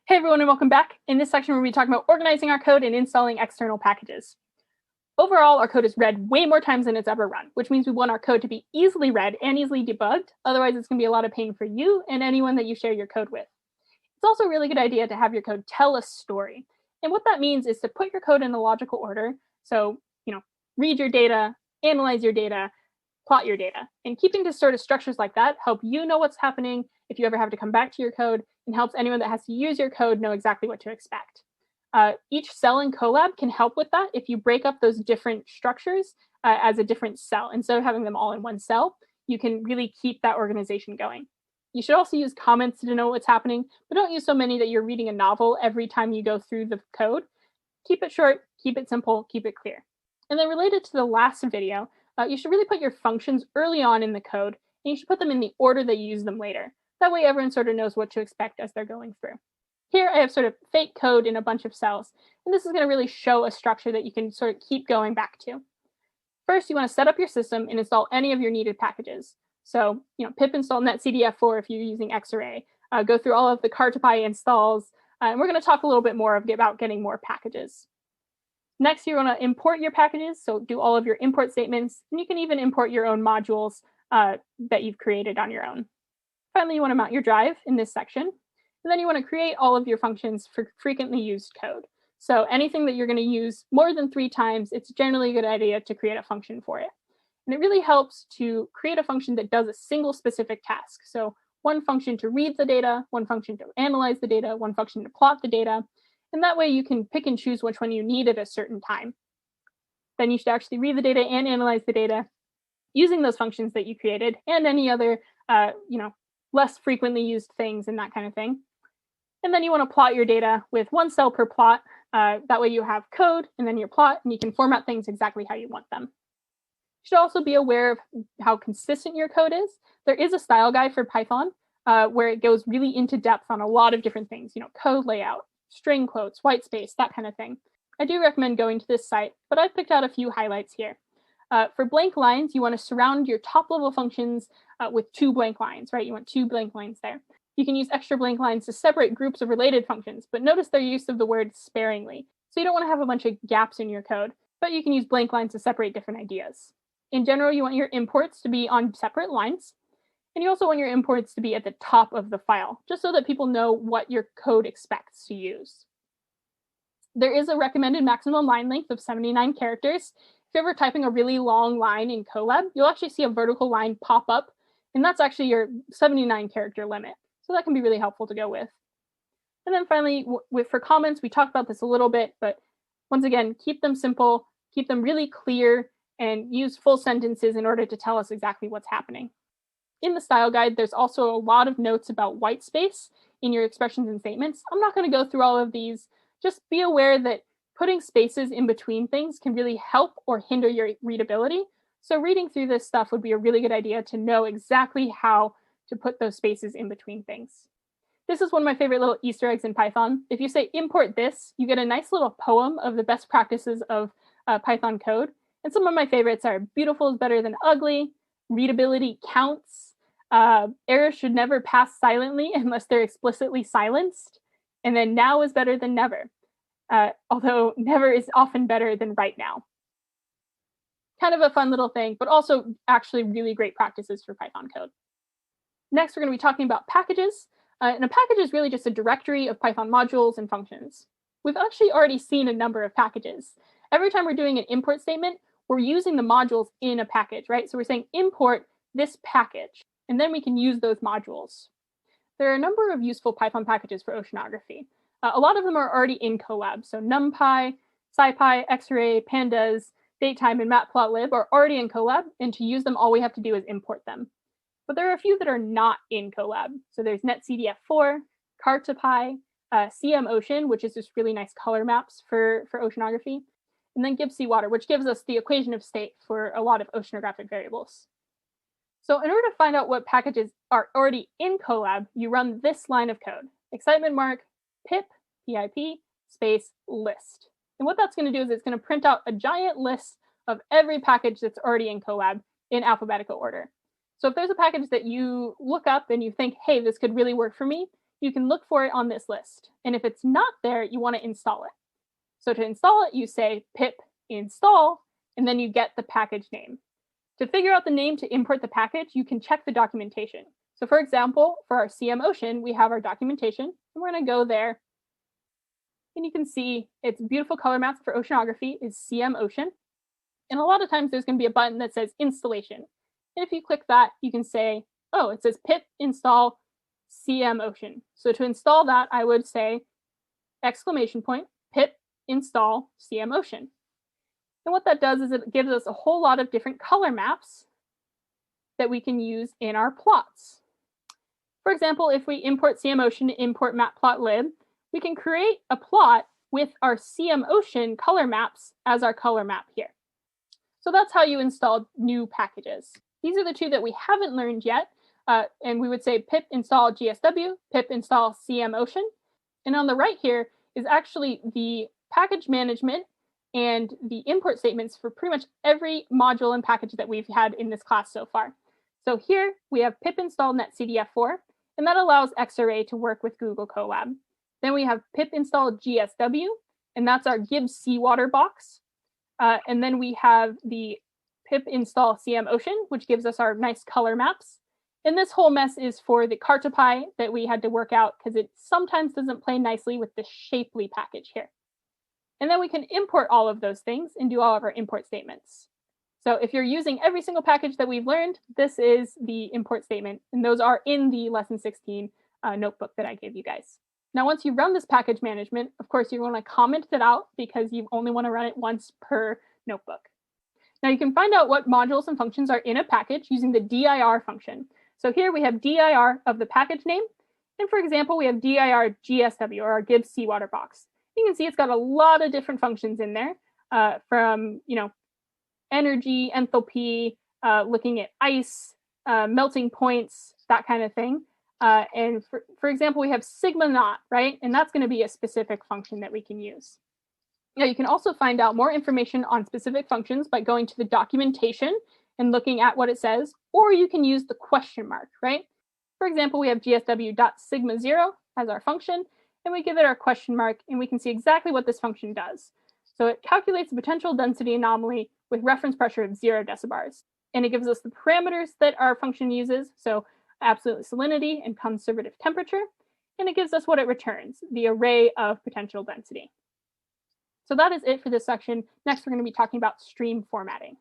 Hey everyone, and welcome back. In this section, we're going to be talking about organizing our code and installing external packages. Overall, our code is read way more times than it's ever run, which means we want our code to be easily read and easily debugged. Otherwise, it's going to be a lot of pain for you and anyone that you share your code with. It's also a really good idea to have your code tell a story. And what that means is to put your code in a logical order. So, read your data, analyze your data, plot your data. And keeping to sort of structures like that help you know what's happening if you ever have to come back to your code, and helps anyone that has to use your code know exactly what to expect. Each cell in Colab can help with that if you break up those different structures as a different cell. Instead of having them all in one cell, you can really keep that organization going. You should also use comments to know what's happening, but don't use so many that you're reading a novel every time you go through the code. Keep it short, keep it simple, keep it clear. And then related to the last video, you should really put your functions early on in the code, and you should put them in the order that you use them later. That way everyone sort of knows what to expect as they're going through. Here I have sort of fake code in a bunch of cells, and this is going to really show a structure that you can sort of keep going back to. First, you want to set up your system and install any of your needed packages. So, pip install netcdf4 if you're using Xarray. Go through all of the car2py installs, and we're going to talk a little bit more about getting more packages. Next, you want to import your packages, so do all of your import statements, and you can even import your own modules that you've created on your own. Finally, you want to mount your drive in this section, and then you want to create all of your functions for frequently used code. So anything that you're going to use more than 3 times, it's generally a good idea to create a function for it. And it really helps to create a function that does a single specific task. So one function to read the data, one function to analyze the data, one function to plot the data. And that way you can pick and choose which one you need at a certain time. Then you should actually read the data and analyze the data using those functions that you created and any other, less frequently used things and that kind of thing. And then you want to plot your data with 1 cell per plot. That way you have code and then your plot, and you can format things exactly how you want them. You should also be aware of how consistent your code is. There is a style guide for Python where it goes really into depth on a lot of different things, code layout, string quotes, white space, that kind of thing. I do recommend going to this site, but I've picked out a few highlights here. For blank lines, you want to surround your top level functions with 2 blank lines, right? You want 2 blank lines there. You can use extra blank lines to separate groups of related functions, but notice their use of the word sparingly. So you don't want to have a bunch of gaps in your code, but you can use blank lines to separate different ideas. In general, you want your imports to be on separate lines, and you also want your imports to be at the top of the file, just so that people know what your code expects to use. There is a recommended maximum line length of 79 characters. If you're ever typing a really long line in Colab, you'll actually see a vertical line pop up, and that's actually your 79 character limit. So that can be really helpful to go with. And then finally, for comments, we talked about this a little bit, but once again, keep them simple, keep them really clear, and use full sentences in order to tell us exactly what's happening. In the style guide, there's also a lot of notes about white space in your expressions and statements. I'm not going to go through all of these. Just be aware that putting spaces in between things can really help or hinder your readability. So reading through this stuff would be a really good idea to know exactly how to put those spaces in between things. This is one of my favorite little Easter eggs in Python. If you say import this, you get a nice little poem of the best practices of Python code. And some of my favorites are beautiful is better than ugly, readability counts, errors should never pass silently unless they're explicitly silenced, and then now is better than never. Although never is often better than right now. Kind of a fun little thing, but also actually really great practices for Python code. Next, we're going to be talking about packages. And a package is really just a directory of Python modules and functions. We've actually already seen a number of packages. Every time we're doing an import statement, we're using the modules in a package, right? So we're saying import this package, and then we can use those modules. There are a number of useful Python packages for oceanography. A lot of them are already in Colab. So NumPy, SciPy, Xarray, Pandas, Datetime, and Matplotlib are already in Colab, and to use them, all we have to do is import them. But there are a few that are not in Colab. So there's netcdf4, car2py, CMOcean, which is just really nice color maps for oceanography, and then gibbsseawater, which gives us the equation of state for a lot of oceanographic variables. So in order to find out what packages are already in Colab, you run this line of code, excitement mark, pip, space, list. And what that's going to do is it's going to print out a giant list of every package that's already in Colab in alphabetical order. So if there's a package that you look up and you think, hey, this could really work for me, you can look for it on this list. And if it's not there, you want to install it. So to install it, you say pip install, and then you get the package name. To figure out the name to import the package, you can check the documentation. So for example, for our CM Ocean, we have our documentation, and we're going to go there. And you can see its beautiful color maps for oceanography is CM Ocean. And a lot of times there's going to be a button that says installation. And if you click that, you can say, oh, it says pip install CM Ocean. So to install that, I would say exclamation point, pip install CM Ocean. And what that does is it gives us a whole lot of different color maps that we can use in our plots. For example, if we import CM Ocean to import matplotlib, we can create a plot with our CM Ocean color maps as our color map here. So that's how you install new packages. These are the two that we haven't learned yet. And we would say pip install GSW, pip install CM Ocean. And on the right here is actually the package management and the import statements for pretty much every module and package that we've had in this class so far. So here we have pip install netcdf4, and that allows Xarray to work with Google Colab. Then we have pip install GSW, and that's our Gibbs seawater box. And then we have the pip install CM Ocean, which gives us our nice color maps. And this whole mess is for the Cartopy that we had to work out because it sometimes doesn't play nicely with the Shapely package here. And then we can import all of those things and do all of our import statements. So if you're using every single package that we've learned, this is the import statement. And those are in the lesson 16 notebook that I gave you guys. Now, once you run this package management, of course, you want to comment it out because you only want to run it once per notebook. Now, you can find out what modules and functions are in a package using the dir function. So here we have dir of the package name. And for example, we have dir GSW, or our Gibbs seawater box. You can see it's got a lot of different functions in there from, energy, enthalpy, looking at ice, melting points, that kind of thing. And for example, we have sigma naught, right? And that's going to be a specific function that we can use. Now, you can also find out more information on specific functions by going to the documentation and looking at what it says, or you can use the question mark, right? For example, we have gsw.sigma0 as our function, and we give it our question mark, and we can see exactly what this function does. So it calculates the potential density anomaly with reference pressure of 0 decibars. And it gives us the parameters that our function uses, so absolute salinity and conservative temperature, and it gives us what it returns, the array of potential density. So that is it for this section. Next, we're going to be talking about stream formatting.